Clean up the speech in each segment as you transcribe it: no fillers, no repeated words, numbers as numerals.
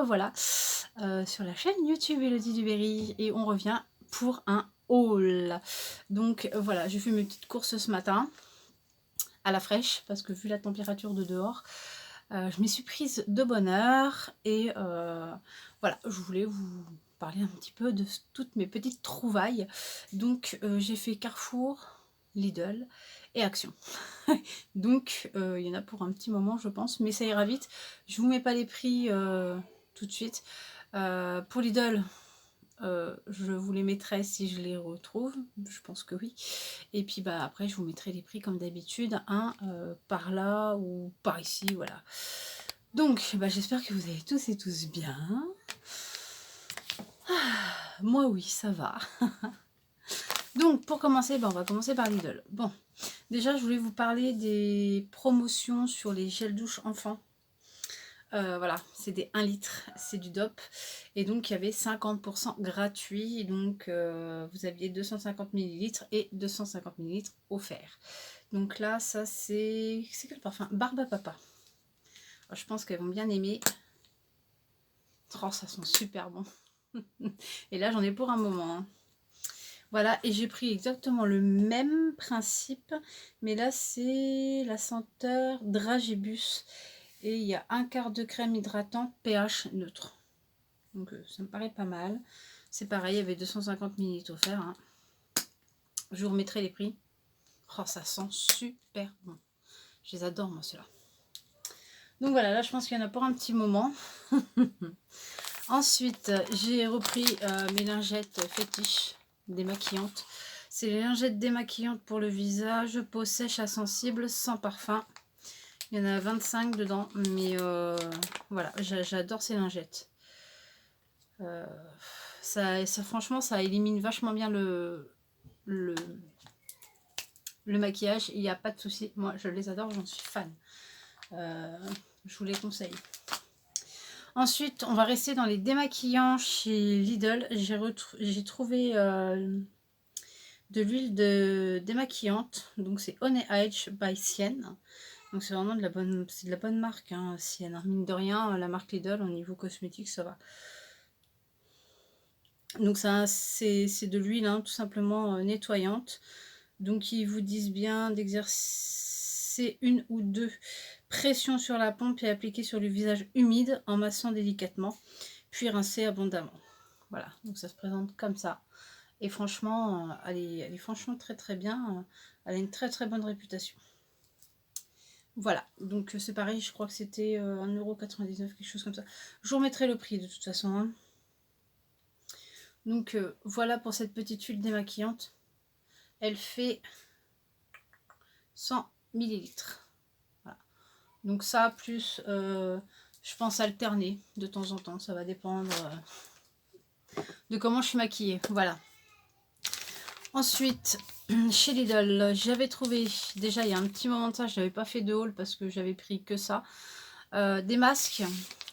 revoilà sur la chaîne YouTube Elodie Duberry et on revient pour un haul. Donc voilà, j'ai fait mes petites courses ce matin à la fraîche parce que vu la température de dehors, je m'y suis prise de bonne heure et voilà, je voulais vous parler un petit peu de toutes mes petites trouvailles. Donc j'ai fait Carrefour, Lidl et Action. Donc il y en a pour un petit moment je pense, mais ça ira vite. Je vous mets pas les prix tout de suite. Pour Lidl, je vous les mettrai si je les retrouve, je pense que oui. Et puis bah après je vous mettrai les prix comme d'habitude, par là ou par ici, voilà. Donc bah, j'espère que vous allez tous et tous bien. Moi oui, ça va. Donc pour commencer, bah, on va commencer par Lidl. Bon, déjà je voulais vous parler des promotions sur les gels douche enfants. Voilà, c'est des 1 litre, c'est du DOP. Et donc il y avait 50% gratuit. Donc vous aviez 250 ml et 250 ml offerts. Donc là, ça c'est quel parfum? Barbe à Papa. Alors, je pense qu'elles vont bien aimer. Oh, ça sent super bon. Et là, j'en ai pour un moment. Hein. Voilà, et j'ai pris exactement le même principe. Mais là, c'est la senteur Dragibus. Et il y a 1/4 de crème hydratante pH neutre. Donc ça me paraît pas mal. C'est pareil, il y avait 250 ml offerts. Hein. Je vous remettrai les prix. Oh, ça sent super bon. Je les adore, moi, ceux-là. Donc voilà, là, je pense qu'il y en a pour un petit moment. Ensuite, j'ai repris mes lingettes fétiches démaquillantes. C'est les lingettes démaquillantes pour le visage, peau sèche à sensible, sans parfum. Il y en a 25 dedans, mais voilà, j'adore ces lingettes. Ça, franchement, ça élimine vachement bien le maquillage. Il n'y a pas de souci. Moi, je les adore, j'en suis fan. Je vous les conseille. Ensuite, on va rester dans les démaquillants chez Lidl. J'ai trouvé de l'huile démaquillante. Donc, c'est Honey Edge by Sienne. Donc, c'est vraiment de la bonne marque, hein, Sienne. Hein. Mine de rien, la marque Lidl, au niveau cosmétique, ça va. Donc, ça, c'est de l'huile, hein, tout simplement nettoyante. Donc, ils vous disent bien d'exercer 1 ou 2 pressions sur la pompe et appliquer sur le visage humide en massant délicatement, puis rincer abondamment. Voilà, donc ça se présente comme ça. Et franchement, elle est franchement très très bien. Elle a une très très bonne réputation. Voilà, donc c'est pareil, je crois que c'était 1,99 €, quelque chose comme ça. Je vous remettrai le prix de toute façon. Hein. Donc voilà pour cette petite huile démaquillante. Elle fait 100 ml. Voilà. Donc ça, plus je pense alterner de temps en temps. Ça va dépendre de comment je suis maquillée. Voilà. Ensuite, chez Lidl, j'avais trouvé, déjà il y a un petit moment de ça, je n'avais pas fait de haul parce que j'avais pris que ça. Des masques.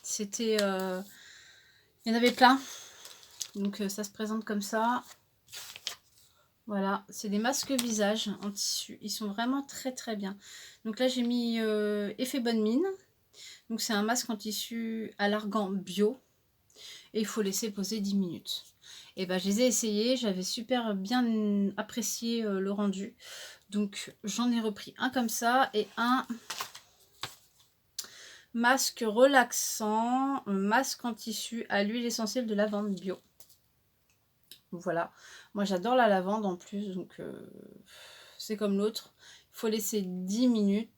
C'était... il y en avait plein. Donc ça se présente comme ça. Voilà, c'est des masques visage en tissu. Ils sont vraiment très très bien. Donc là j'ai mis Effet Bonne Mine. Donc c'est un masque en tissu à l'argan bio. Et il faut laisser poser 10 minutes. Et ben je les ai essayés, j'avais super bien apprécié le rendu. Donc j'en ai repris un comme ça et un masque relaxant, un masque en tissu à l'huile essentielle de lavande bio. Voilà, moi j'adore la lavande en plus, donc c'est comme l'autre. Il faut laisser 10 minutes.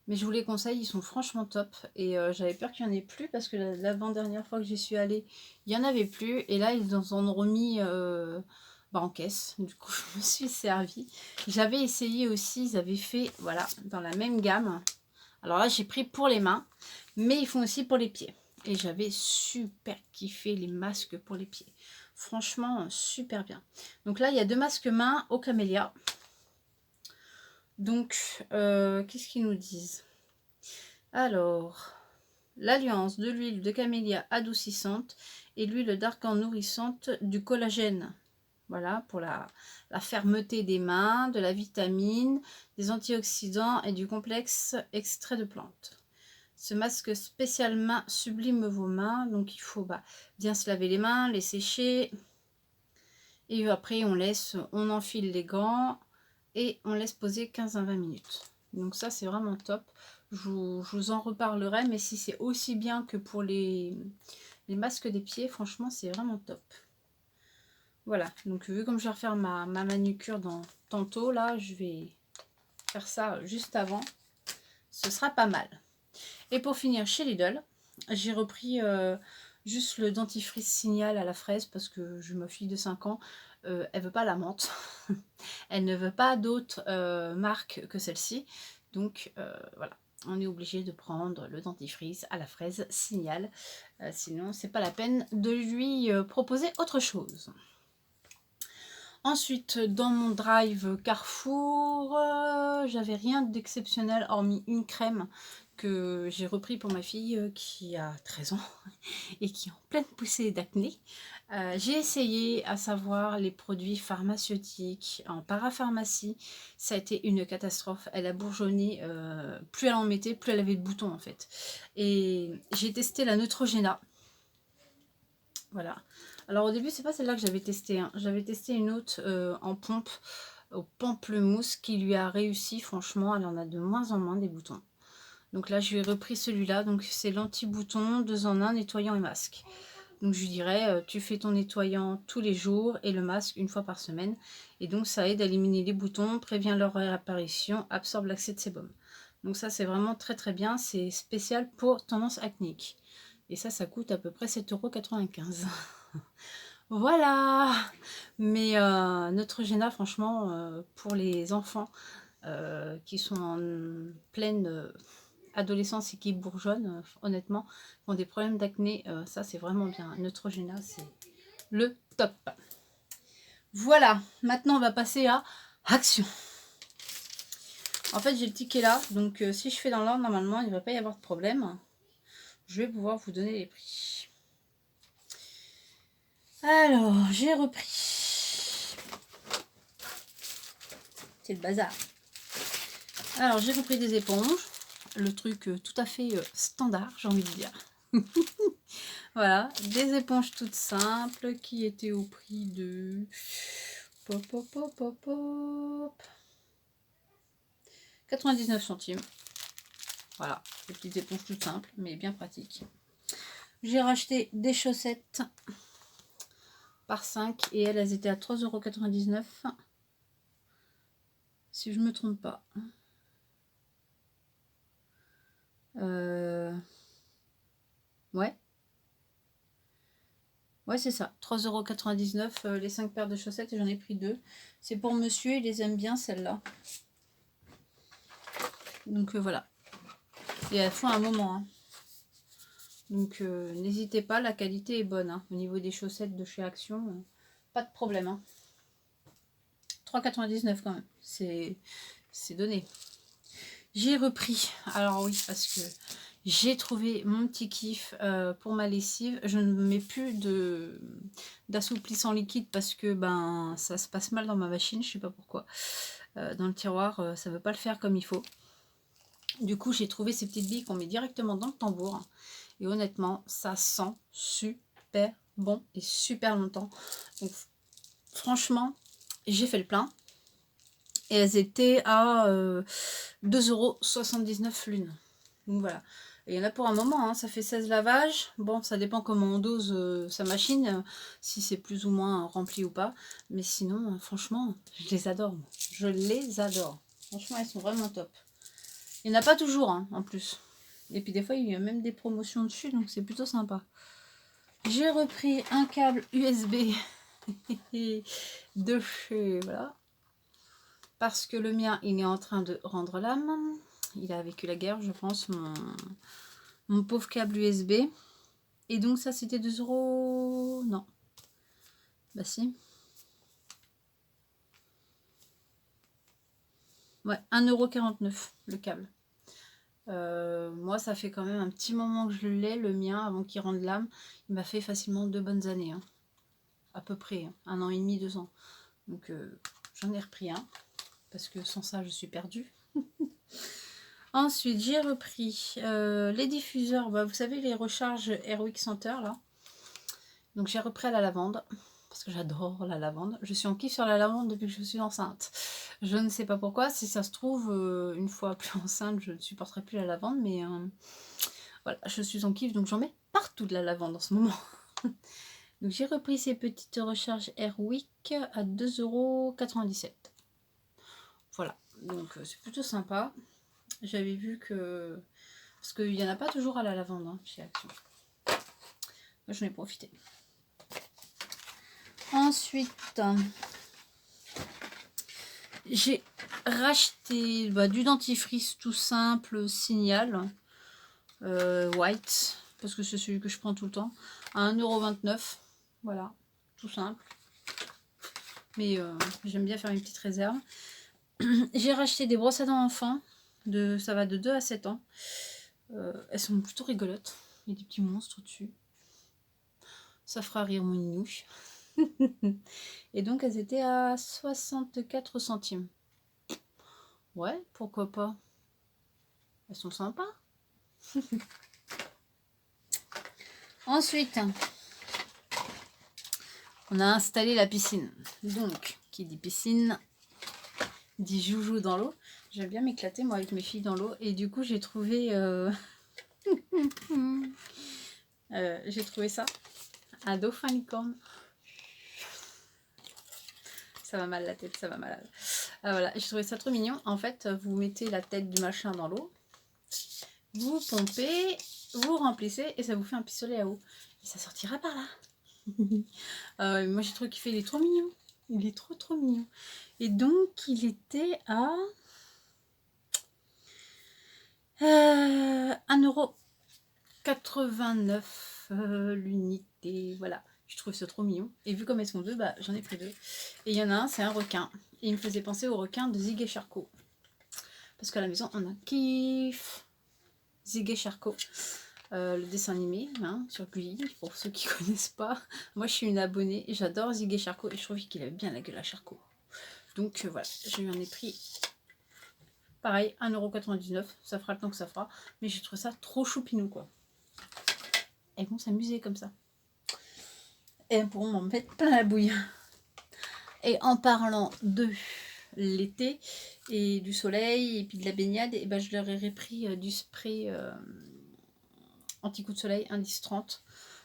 Mais je vous les conseille, ils sont franchement top. Et j'avais peur qu'il n'y en ait plus parce que l'avant-dernière fois que j'y suis allée, il n'y en avait plus. Et là, ils en ont remis en caisse. Du coup, je me suis servie. J'avais essayé aussi, ils avaient fait, voilà, dans la même gamme. Alors là, j'ai pris pour les mains, mais ils font aussi pour les pieds. Et j'avais super kiffé les masques pour les pieds. Franchement, super bien. Donc là, il y a 2 masques mains au camélia. Donc, qu'est-ce qu'ils nous disent? Alors, l'alliance de l'huile de camélia adoucissante et l'huile d'argan nourrissante du collagène. Voilà, pour la fermeté des mains, de la vitamine, des antioxydants et du complexe extrait de plantes. Ce masque spécial main sublime vos mains. Donc il faut bien se laver les mains, les sécher. Et après on enfile les gants et on laisse poser 15 à 20 minutes. Donc ça c'est vraiment top. Je vous en reparlerai, mais si c'est aussi bien que pour les masques des pieds, franchement c'est vraiment top. Voilà, donc vu comme je vais refaire ma manucure tantôt, là je vais faire ça juste avant. Ce sera pas mal. Et pour finir, chez Lidl, j'ai repris juste le dentifrice Signal à la fraise parce que je ma fille de 5 ans, elle veut pas la menthe. Elle ne veut pas d'autres marques que celle-ci. Donc voilà, on est obligé de prendre le dentifrice à la fraise Signal. Sinon, c'est pas la peine de lui proposer autre chose. Ensuite, dans mon drive Carrefour, j'avais rien d'exceptionnel hormis une crème que j'ai repris pour ma fille qui a 13 ans et qui est en pleine poussée d'acné. J'ai essayé, à savoir les produits pharmaceutiques en parapharmacie. Ça a été une catastrophe. Elle a bourgeonné, plus elle en mettait, plus elle avait de boutons en fait. Et j'ai testé la Neutrogena. Voilà. Alors au début, c'est pas celle-là que j'avais testé. Hein. J'avais testé une autre en pompe au pamplemousse qui lui a réussi. Franchement, elle en a de moins en moins des boutons. Donc là, je lui ai repris celui-là. Donc c'est l'anti-bouton 2 en 1, nettoyant et masque. Donc je lui dirais, tu fais ton nettoyant tous les jours et le masque une fois par semaine. Et donc ça aide à éliminer les boutons, prévient leur réapparition, absorbe l'accès de sébum. Donc ça c'est vraiment très très bien. C'est spécial pour tendance acnéique. Et ça coûte à peu près 7,95 €. Voilà. Mais Neutrogena, franchement, pour les enfants qui sont en pleine adolescence et qui bourgeonnent, honnêtement, qui ont des problèmes d'acné, ça c'est vraiment bien. Neutrogena, c'est le top. Voilà, maintenant on va passer à action. En fait, j'ai le ticket là, donc si je fais dans l'ordre, normalement, il ne va pas y avoir de problème. Je vais pouvoir vous donner les prix. Alors, j'ai repris. C'est le bazar. Alors, j'ai repris des éponges. Le truc tout à fait standard, j'ai envie de dire. Voilà, des éponges toutes simples qui étaient au prix de... Pop, pop, pop, pop, pop. 99 centimes. Voilà, des petites éponges toutes simples, mais bien pratiques. J'ai racheté des chaussettes par 5 et elles étaient à 3,99 €. Si je me trompe pas. Ouais. Ouais, c'est ça. 3,99 € les 5 paires de chaussettes et j'en ai pris 2. C'est pour monsieur, il les aime bien celles-là. Donc voilà. Et elles font un moment. Hein. Donc n'hésitez pas, la qualité est bonne. Hein. Au niveau des chaussettes de chez Action, pas de problème. Hein. 3,99 € quand même. C'est donné. J'ai repris. Alors oui, parce que j'ai trouvé mon petit kiff pour ma lessive. Je ne mets plus d'assouplissant liquide parce que ça se passe mal dans ma machine. Je sais pas pourquoi. Dans le tiroir, ça ne veut pas le faire comme il faut. Du coup, j'ai trouvé ces petites billes qu'on met directement dans le tambour. Et honnêtement, ça sent super bon et super longtemps. Donc, franchement, j'ai fait le plein. Et elles étaient à 2,79 € l'une. Donc voilà. Et il y en a pour un moment, hein, ça fait 16 lavages. Bon, ça dépend comment on dose sa machine, si c'est plus ou moins rempli ou pas. Mais sinon, franchement, je les adore. Je les adore. Franchement, elles sont vraiment top. Il n'y en a pas toujours, hein, en plus. Et puis des fois, il y a même des promotions dessus, donc c'est plutôt sympa. J'ai repris un câble USB de chez... Voilà. Parce que le mien, il est en train de rendre l'âme. Il a vécu la guerre, je pense, mon pauvre câble USB. Et donc ça, c'était 2 €... Non. Bah si. Ouais, 1,49 € le câble. Moi, ça fait quand même un petit moment que je l'ai, le mien, avant qu'il rende l'âme. Il m'a fait facilement 2 bonnes années. Hein. À peu près. Hein. 1 an et demi, 2 ans. Donc, j'en ai repris un. Parce que sans ça, je suis perdue. Ensuite, j'ai repris les diffuseurs. Bah, vous savez, les recharges Airwick Center, là. Donc, j'ai repris à la lavande. Parce que j'adore la lavande. Je suis en kiff sur la lavande depuis que je suis enceinte. Je ne sais pas pourquoi. Si ça se trouve, une fois plus enceinte, je ne supporterai plus la lavande. Mais voilà, je suis en kiff. Donc, j'en mets partout de la lavande en ce moment. Donc, j'ai repris ces petites recharges Airwick à 2,97 €. Voilà. Donc, c'est plutôt sympa. J'avais vu que... Parce qu'il n'y en a pas toujours à la lavande hein, chez Action. Moi, j'en ai profité. Ensuite, j'ai racheté du dentifrice tout simple, Signal, White, parce que c'est celui que je prends tout le temps, à 1,29 €. Voilà, tout simple. Mais j'aime bien faire une petite réserve. J'ai racheté des brosses à dents enfants, ça va de 2 à 7 ans. Elles sont plutôt rigolotes. Il y a des petits monstres dessus. Ça fera rire mon inouche. Et donc elles étaient à 64 centimes. Ouais, pourquoi pas. Elles sont sympas. Ensuite, on a installé la piscine. Donc, qui dit piscine, dit joujou dans l'eau. J'aime bien m'éclater moi avec mes filles dans l'eau. Et du coup, j'ai trouvé... j'ai trouvé ça. Un dauphin licorne. Ça va mal la tête, ça va mal. Voilà, j'ai trouvé ça trop mignon. En fait, vous mettez la tête du machin dans l'eau. Vous pompez, vous remplissez et ça vous fait un pistolet à eau. Et ça sortira par là. Moi j'ai trouvé qu'il fait, il est trop mignon. Il est trop mignon. Et donc il était à 1,89 € l'unité. Voilà. Je trouve ça trop mignon. Et vu comme elles sont deux, bah, j'en ai pris deux. Et il y en a un, c'est un requin. Et il me faisait penser au requin de Zig et Charcot. Parce qu'à la maison, on a kiff Zig et Charcot. Le dessin animé hein, sur Gulli, pour ceux qui ne connaissent pas. Moi, je suis une abonnée et j'adore Zig et Charcot. Et je trouve qu'il a bien la gueule à Charcot. Donc voilà, je lui en ai pris pareil, 1,99 €. Ça fera le temps que ça fera. Mais j'ai trouvé ça trop choupinou, quoi. Elles vont s'amuser comme ça. Et elles pourront m'en mettre plein la bouille. Et en parlant de l'été et du soleil et puis de la baignade, et ben je leur ai repris du spray anti-coup de soleil, indice 30.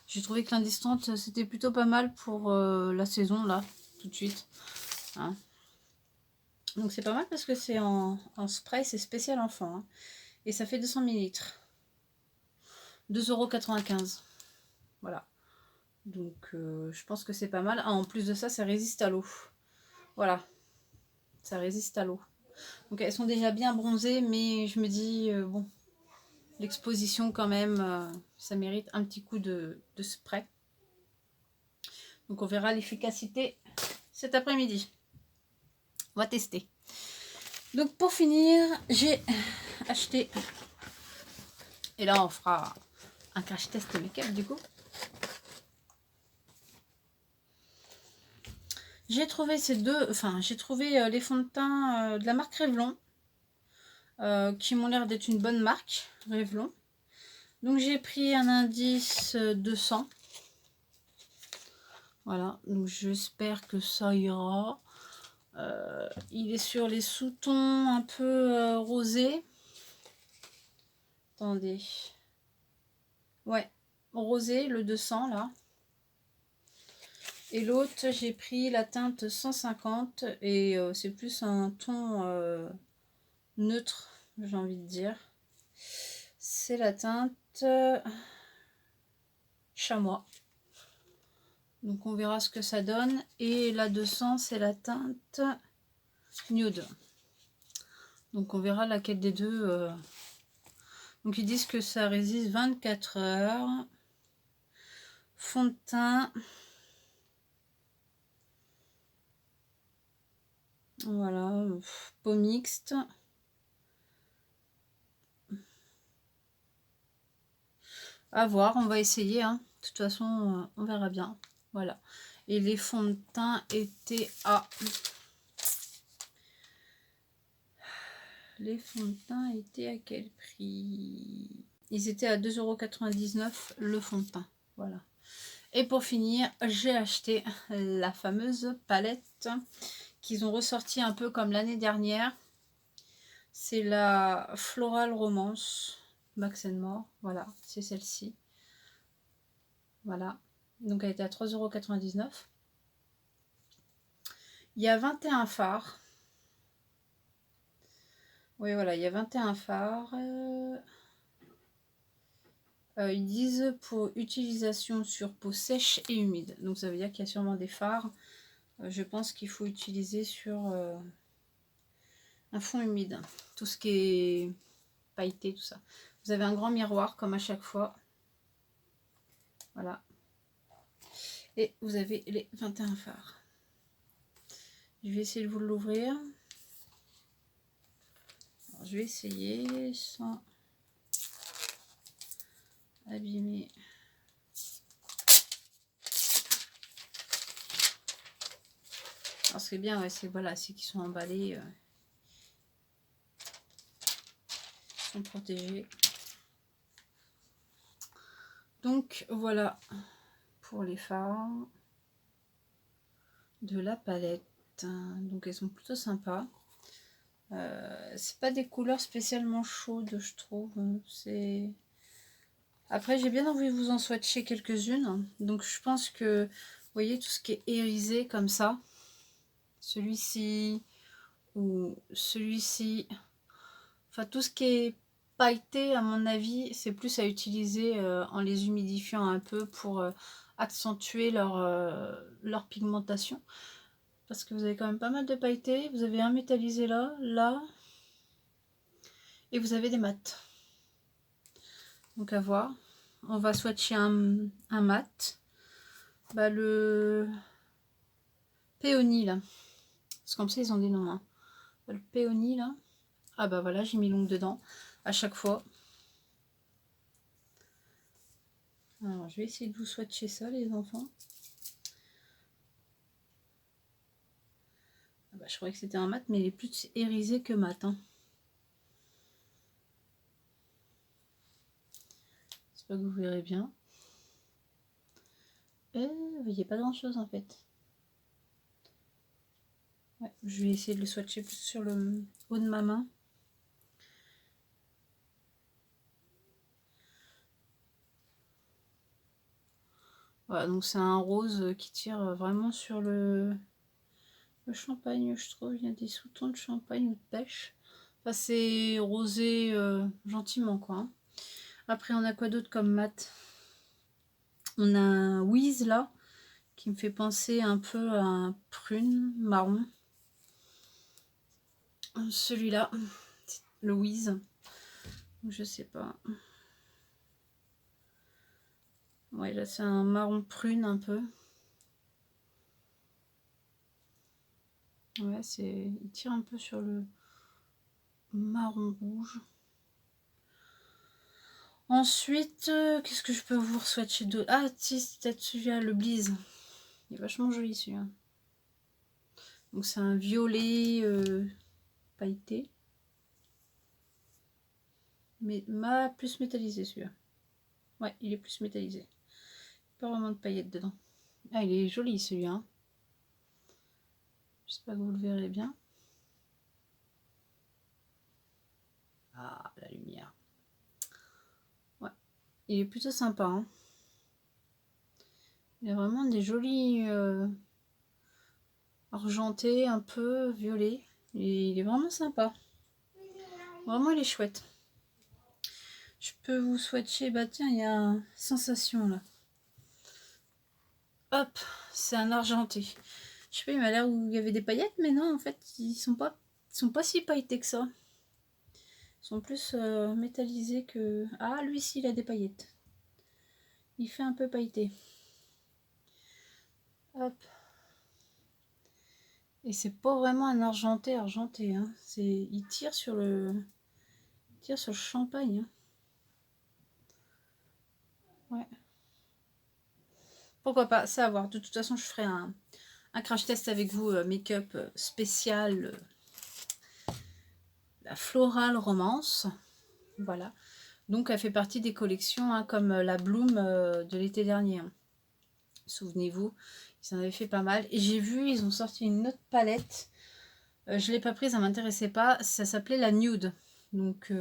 J'ai trouvé que l'indice 30 c'était plutôt pas mal pour la saison là, tout de suite. Hein. Donc c'est pas mal parce que c'est en spray, c'est spécial enfant. Hein. Et ça fait 200 ml. 2,95 €. Voilà. Donc je pense que c'est pas mal. Ah, en plus de ça, ça résiste à l'eau. Voilà. Ça résiste à l'eau. Donc elles sont déjà bien bronzées, mais je me dis, bon, l'exposition quand même, ça mérite un petit coup de spray. Donc on verra l'efficacité cet après-midi. On va tester. Donc pour finir, j'ai acheté, et là on fera un crash test make-up du coup. J'ai trouvé j'ai trouvé les fonds de teint de la marque Revlon, qui m'ont l'air d'être une bonne marque, Revlon. Donc j'ai pris un indice 200. Voilà, donc j'espère que ça ira. Il est sur les sous-tons un peu rosés. Attendez. Ouais, rosé, le 200 là. Et l'autre, j'ai pris la teinte 150 et c'est plus un ton neutre, j'ai envie de dire. C'est la teinte chamois. Donc on verra ce que ça donne. Et la 200, c'est la teinte nude. Donc on verra laquelle des deux. Donc ils disent que ça résiste 24 heures. Fond de teint. Voilà, peau mixte. À voir, on va essayer. Hein. De toute façon, on verra bien. Voilà. Et les fonds de teint étaient à les fonds de teint étaient à quel prix? Ils étaient à 2,99 € le fond de teint. Voilà. Et pour finir, j'ai acheté la fameuse palette qu'ils ont ressorti un peu comme l'année dernière. C'est la Floral Romance Max More. Voilà, c'est celle-ci. Voilà. Donc elle était à 3,99 €. Il y a 21 fards. Oui, voilà, il y a 21 fards. Ils disent pour utilisation sur peau sèche et humide. Donc ça veut dire qu'il y a sûrement des fards. Je pense qu'il faut utiliser sur un fond humide. Tout ce qui est pailleté, tout ça. Vous avez un grand miroir comme à chaque fois. Voilà. Et vous avez les 21 fards. Je vais essayer de vous l'ouvrir. Je vais essayer sans abîmer. Alors ce qui est bien, ouais, c'est voilà, c'est qu'ils sont emballés, sont protégés. Donc voilà pour les fards de la palette. Donc elles sont plutôt sympas. C'est pas des couleurs spécialement chaudes, je trouve. C'est après j'ai bien envie de vous en swatcher quelques-unes. Donc je pense que vous voyez tout ce qui est irisé comme ça. Celui-ci ou celui-ci. Enfin tout ce qui est pailleté à mon avis c'est plus à utiliser en les humidifiant un peu pour accentuer leur pigmentation. Parce que vous avez quand même pas mal de pailletés. Vous avez un métallisé là, là. Et vous avez des mats. Donc à voir. On va swatcher un mat. Bah, le péony là. Parce que comme ça ils ont des noms. Hein. Le péony là. Ah bah voilà, j'ai mis l'ongle dedans. À chaque fois. Alors je vais essayer de vous swatcher ça les enfants. Ah bah, je croyais que c'était un mat, mais il est plus irisé que mat. Hein. J'espère que vous verrez bien. Vous voyez pas grand chose en fait. Ouais, je vais essayer de le swatcher plus sur le haut de ma main. Voilà, donc c'est un rose qui tire vraiment sur le champagne, je trouve. Il y a des sous-tons de champagne ou de pêche. Enfin, c'est rosé gentiment, quoi. Hein. Après, on a quoi d'autre comme mat? On a un Wiz, là, qui me fait penser un peu à un prune marron. Celui-là, le Wiz. Je sais pas. Ouais, là, c'est un marron prune, un peu. Ouais, il tire un peu sur le marron rouge. Ensuite, qu'est-ce que je peux vous swatcher d'autre? Ah, si, c'est peut-être celui-là, le Bliz. Il est vachement joli celui-là. Donc c'est un violet pailleté. Mais plus métallisé celui-là. Ouais, il est plus métallisé. Pas vraiment de paillettes dedans. Ah, il est joli celui-là. Hein. J'espère que vous le verrez bien. Ah, la lumière. Ouais, il est plutôt sympa. Hein. Il a vraiment des jolis argentés, un peu violets. Et il est vraiment sympa. Vraiment, il est chouette. Je peux vous swatcher. Bah tiens, il y a sensation là. Hop, c'est un argenté. Je sais pas, il m'a l'air où il y avait des paillettes, mais non, en fait, ils sont pas si pailletés que ça. Ils sont plus métallisés que... Ah, lui, ci, il a des paillettes. Il fait un peu pailleté. Hop. Et c'est pas vraiment un argenté. Hein. Il tire sur le champagne. Hein. Ouais. Pourquoi pas, ça à voir. De toute façon, je ferai un crash test avec vous, make-up spécial la Floral Romance. Voilà. Donc elle fait partie des collections hein, comme la Bloom de l'été dernier. Hein. Souvenez-vous, ils en avaient fait pas mal. Et j'ai vu, ils ont sorti une autre palette. Je ne l'ai pas prise, ça ne m'intéressait pas. Ça s'appelait la Nude. Donc,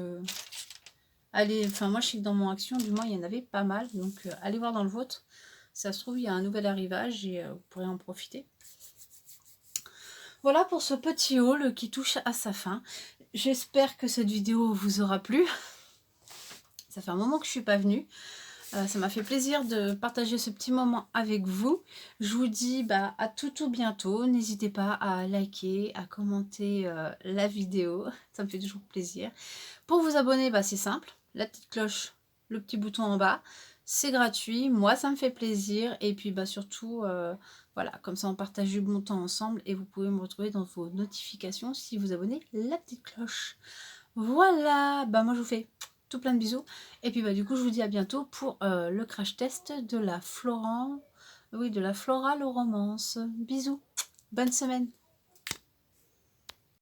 allez, enfin moi je sais que dans mon action, du moins, il y en avait pas mal. Donc, allez voir dans le vôtre. Ça se trouve, il y a un nouvel arrivage et vous pourrez en profiter. Voilà pour ce petit haul qui touche à sa fin. J'espère que cette vidéo vous aura plu. Ça fait un moment que je ne suis pas venue. Ça m'a fait plaisir de partager ce petit moment avec vous. Je vous dis à tout bientôt. N'hésitez pas à liker, à commenter la vidéo. Ça me fait toujours plaisir. Pour vous abonner, c'est simple. La petite cloche, le petit bouton en bas. C'est gratuit. Moi, ça me fait plaisir. Et puis surtout, voilà, comme ça on partage du bon temps ensemble. Et vous pouvez me retrouver dans vos notifications si vous abonnez la petite cloche. Voilà, moi je vous fais tout plein de bisous. Et puis du coup, je vous dis à bientôt pour le crash test de la Floral Romance. Bisous, bonne semaine.